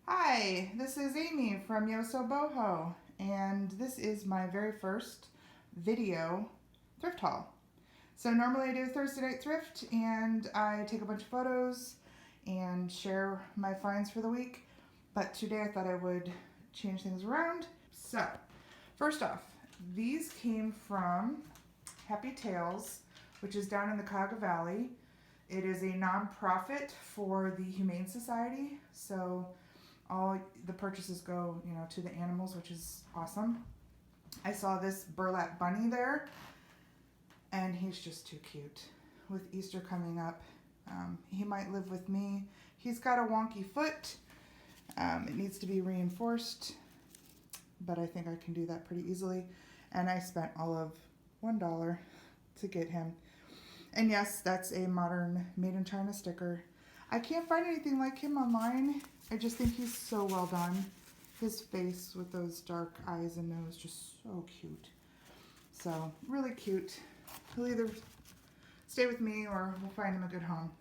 Hi, this is Amy from YoSoBoho, and this is my very first video thrift haul. So normally I do Thursday Night Thrift, and I take a bunch of photos and share my finds for the week, but today I thought I would change things around. So, first off, these came from Happy Tales, which is down in the Cuyahoga Valley. It is a nonprofit for the Humane Society, so all the purchases go, to the animals, which is awesome. I saw this burlap bunny there, and he's just too cute. With Easter coming up, he might live with me. He's got a wonky foot. It needs to be reinforced, but I think I can do that pretty easily. And I spent all of $1 to get him. And yes, that's a modern Made in China sticker. I can't find anything like him online. I just think he's so well done. His face with those dark eyes and nose, just so cute. So, really cute. He'll either stay with me or we'll find him a good home.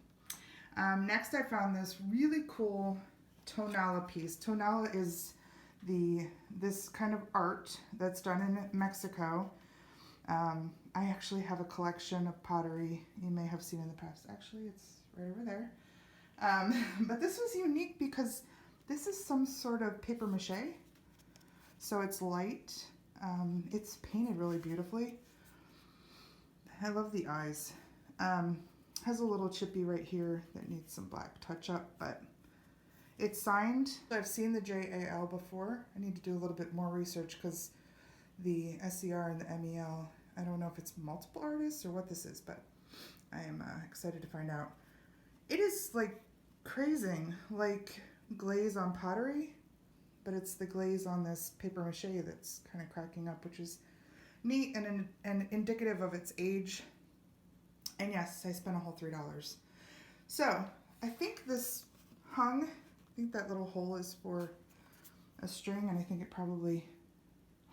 Next I found this really cool tonala piece. Tonala is this kind of art that's done in Mexico. I actually have a collection of pottery you may have seen in the past. Actually, it's right over there. But this was unique because this is some sort of paper mache. So it's light. It's painted really beautifully. I love the eyes. Has a little chippy right here that needs some black touch up, but it's signed. I've seen the JAL before. I need to do a little bit more research because the SCR and the MEL, I don't know if it's multiple artists or what this is, but I am excited to find out. It is like crazing, like glaze on pottery, but it's the glaze on this paper mache that's kind of cracking up, which is neat and indicative of its age. And yes, I spent a whole $3. So I think this hung, I think that little hole is for a string, and I think it probably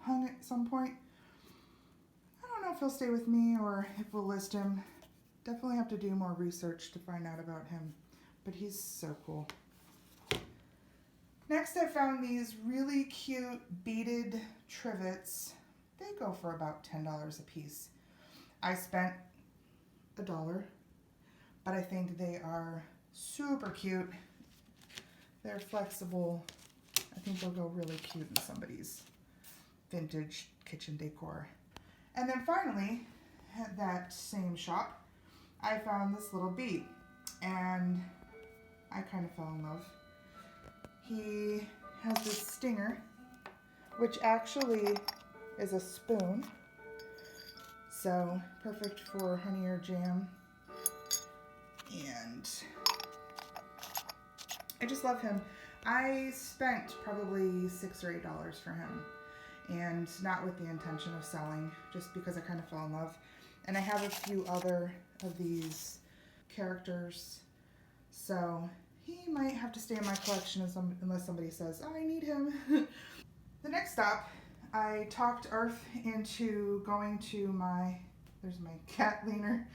hung at some point. I don't know if he'll stay with me or if we'll list him. Definitely have to do more research to find out about him, but he's so cool. Next I found these really cute beaded trivets. They go for about $10 a piece. I spent $1, but I think they are super cute. They're flexible. I think they'll go really cute in somebody's vintage kitchen decor. And then finally, at that same shop, I found this little bead, and I kind of fell in love. He has this stinger, which actually is a spoon, so perfect for honey or jam. And I just love him. I spent probably $6 or $8 for him, and not with the intention of selling, just because I kind of fell in love. And I have a few other of these characters, so he might have to stay in my collection unless somebody says, oh, I need him. The next stop, I talked Earth into going to there's my cat leaner,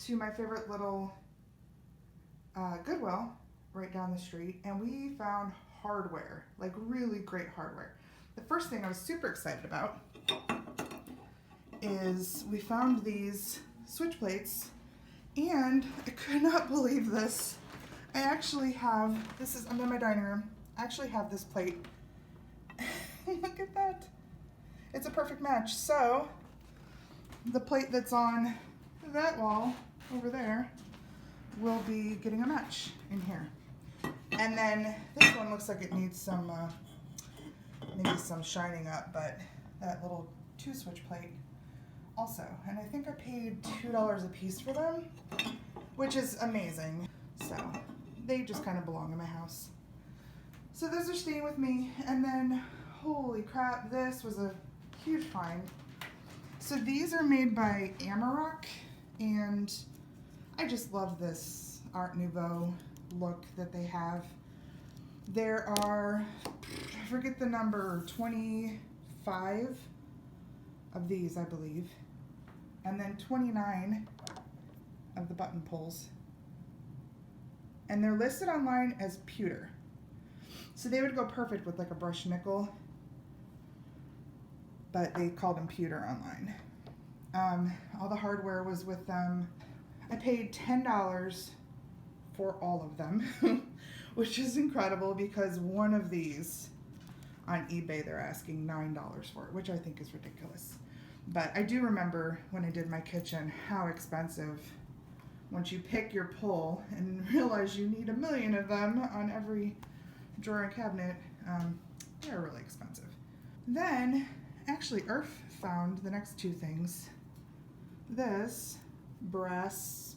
to my favorite little Goodwill right down the street, and we found hardware, like really great hardware. The first thing I was super excited about is we found these switch plates, and I could not believe this. I actually have, I'm in my dining room, I actually have this plate. Look at that. It's a perfect match. So, the plate that's on that wall over there will be getting a match in here. And then this one looks like it needs some, maybe some shining up, but that little 2-switch plate also. And I think I paid $2 a piece for them, which is amazing. So they just kind of belong in my house. So those are staying with me. And then, holy crap, this was a huge find. So these are made by Amarok, and I just love this Art Nouveau look that they have. There are, I forget the number, 25 of these, I believe, and then 29 of the button pulls. And they're listed online as pewter. So they would go perfect with like a brushed nickel, but they called them pewter online. All the hardware was with them. I paid $10 for all of them, which is incredible because one of these on eBay they're asking $9 for it, which I think is ridiculous. But I do remember when I did my kitchen how expensive, once you pick your pull and realize you need a million of them on every drawer and cabinet, they're really expensive. Then, actually, Earth found the next two things. This brass,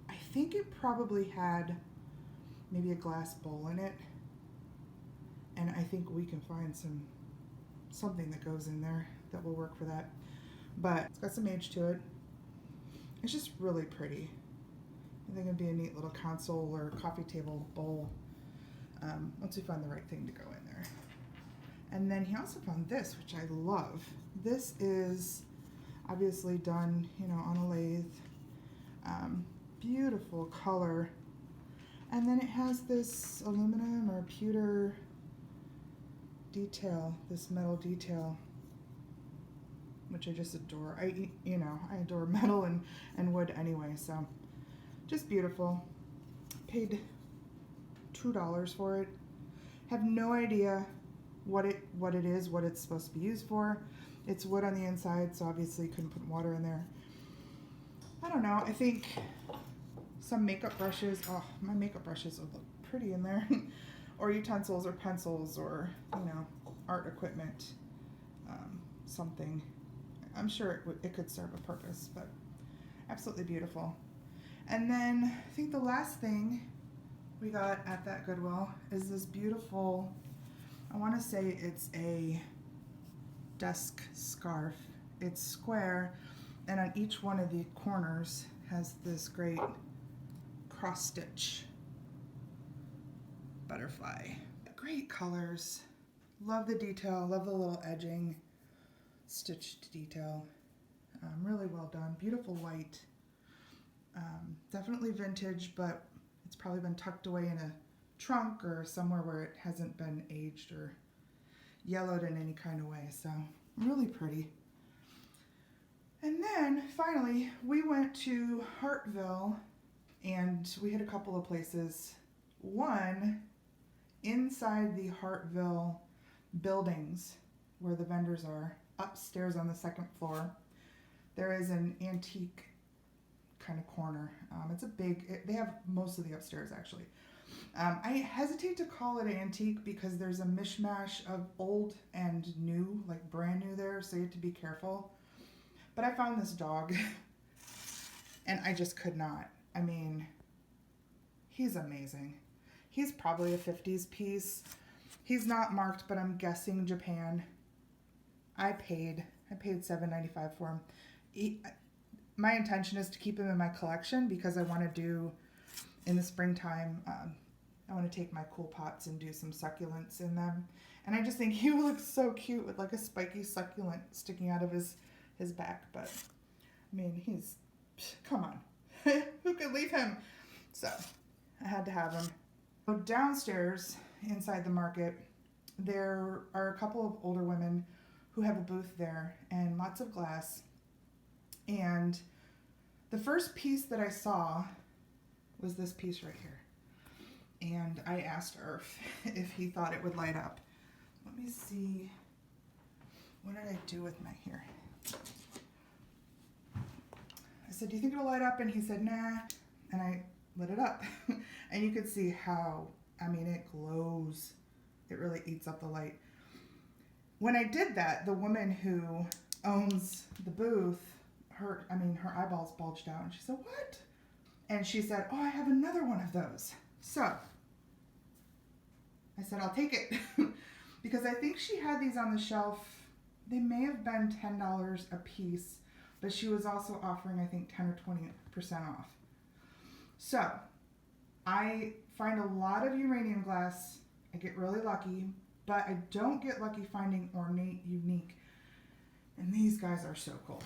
I think it probably had maybe a glass bowl in it, and I think we can find something that goes in there that will work for that. But it's got some age to it. It's just really pretty. I think it'd be a neat little console or coffee table bowl once we find the right thing to go in there. And then he also found this, which I love. This is obviously done, on a lathe. Beautiful color. And then it has this aluminum or pewter detail, this metal detail, which I just adore. I adore metal and wood anyway, so just beautiful. Paid $2 for it. Have no idea what it is, what it's supposed to be used for. It's wood on the inside, so obviously couldn't put water in there. I don't know. I think some makeup brushes. Oh, my makeup brushes would look pretty in there. Or utensils or pencils or, art equipment. Something. I'm sure it could serve a purpose, but absolutely beautiful. And then I think the last thing we got at that Goodwill is this beautiful, I want to say it's a desk scarf. It's square, and on each one of the corners has this great cross stitch butterfly. Great colors. Love the detail, love the little edging, stitched detail. Really well done. Beautiful white. Definitely vintage, but it's probably been tucked away in a trunk or somewhere where it hasn't been aged or yellowed in any kind of way. So really pretty. And then finally we went to Hartville, and we hit a couple of places. One, inside the Hartville buildings where the vendors are, upstairs on the second floor, there is an antique kind of corner. It's a big, they have most of the upstairs actually. I hesitate to call it antique because there's a mishmash of old and new, like brand new there, so you have to be careful. But I found this dog and I just could not. I mean, he's amazing. He's probably a 50s piece. He's not marked, but I'm guessing Japan. I paid $7.95 for him. My intention is to keep him in my collection because I want to do, in the springtime, I want to take my cool pots and do some succulents in them. And I just think he will look so cute with like a spiky succulent sticking out of his back. But, I mean, come on. Who could leave him? So, I had to have him. So downstairs, inside the market, there are a couple of older women who have a booth there and lots of glass. And the first piece that I saw was this piece right here. And I asked Earth if he thought it would light up. Let me see. What did I do with my here? I said, do you think it'll light up? And he said, nah. And I lit it up. And you could see how, I mean, it glows. It really eats up the light. When I did that, the woman who owns the booth, her eyeballs bulged out. And she said, what? And she said, oh, I have another one of those. So I said, I'll take it. Because I think she had these on the shelf. They may have been $10 a piece, but she was also offering, I think, 10 or 20% off. So I find a lot of uranium glass. I get really lucky, but I don't get lucky finding ornate, unique. And these guys are so cool.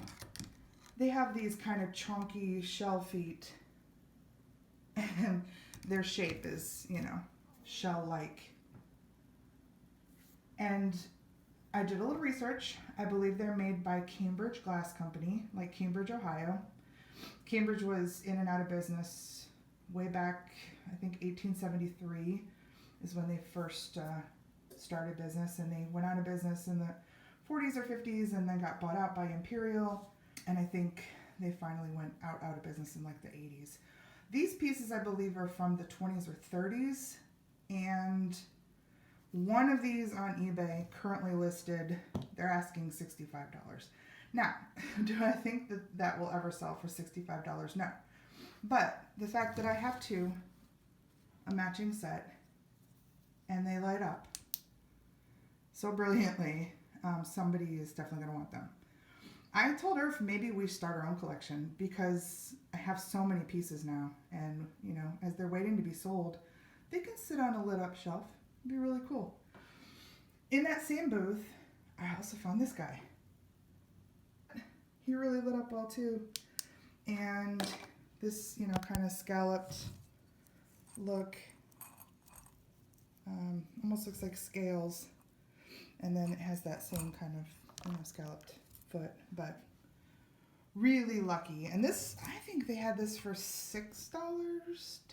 They have these kind of chunky shell feet, and their shape is, shell-like. And I did a little research. I believe they're made by Cambridge Glass Company, like Cambridge, Ohio. Cambridge was in and out of business way back, I think 1873 is when they first started business, and they went out of business in the 40s or 50s and then got bought out by Imperial, and I think they finally went out of business in like the 80s. These pieces, I believe, are from the 20s or 30s, and one of these on eBay currently listed, they're asking $65. Now, do I think that that will ever sell for $65? No. But the fact that I have two, a matching set, and they light up so brilliantly, somebody is definitely going to want them. I told her if maybe we start our own collection, because I have so many pieces now, and you know, as they're waiting to be sold, they can sit on a lit up shelf. It'd be really cool. In that same booth, I also found this guy. He really lit up well too, and this, you know, kind of scalloped look, almost looks like scales, and then it has that same kind of, you know, scalloped foot, but really lucky. And this, I think they had this for $6,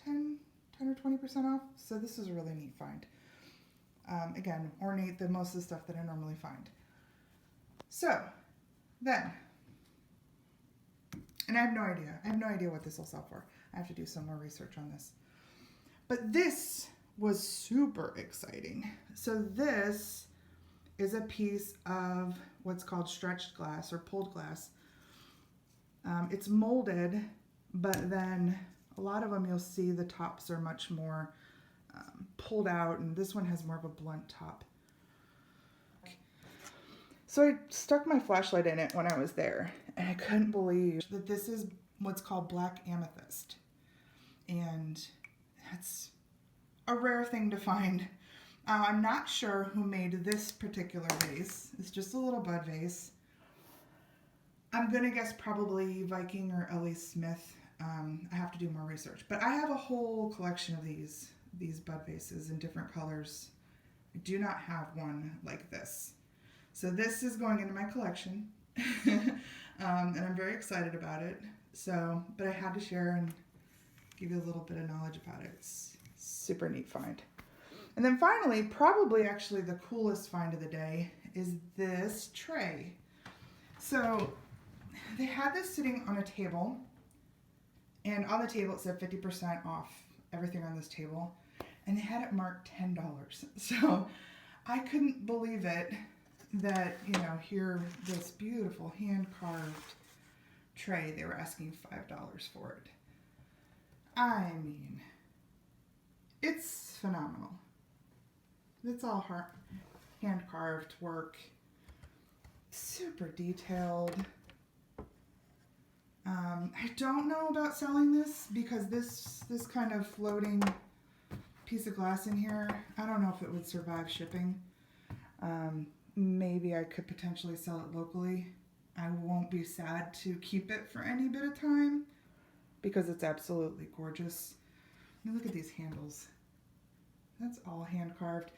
10 or 20% off, so this is a really neat find. Again, ornate than most of the stuff that I normally find. So then, and I have no idea what this will sell for. I have to do some more research on this. But this was super exciting. So this is a piece of what's called stretched glass or pulled glass. It's molded, but then a lot of them you'll see the tops are much more pulled out, and this one has more of a blunt top. So I stuck my flashlight in it when I was there, and I couldn't believe that this is what's called black amethyst. And that's a rare thing to find. I'm not sure who made this particular vase. It's just a little bud vase. I'm going to guess probably Viking or L.A. Smith. I have to do more research. But I have a whole collection of these bud vases in different colors. I do not have one like this. So this is going into my collection, and I'm very excited about it. So, but I had to share and give you a little bit of knowledge about it. It's super neat find. And then finally, probably actually the coolest find of the day is this tray. So they had this sitting on a table, and on the table it said 50% off everything on this table, and they had it marked $10. So I couldn't believe it that, you know, here, this beautiful hand-carved tray, they were asking $5 for it. I mean, it's phenomenal. It's all hand-carved work, super detailed. I don't know about selling this, because this kind of floating piece of glass in here, I don't know if it would survive shipping. Maybe I could potentially sell it locally. I won't be sad to keep it for any bit of time, because it's absolutely gorgeous. I mean, look at these handles. That's all hand carved.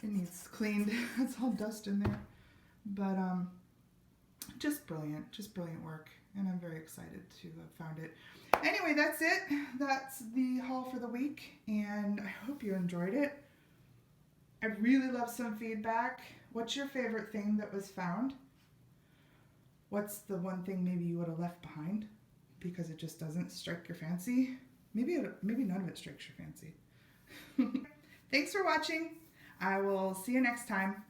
It needs cleaned. It's all dust in there. But just brilliant work. And I'm very excited to have found it. Anyway, that's it. That's the haul for the week, and I hope you enjoyed it. I'd really love some feedback. What's your favorite thing that was found? What's the one thing maybe you would have left behind because it just doesn't strike your fancy? Maybe none of it strikes your fancy. Thanks for watching. I will see you next time.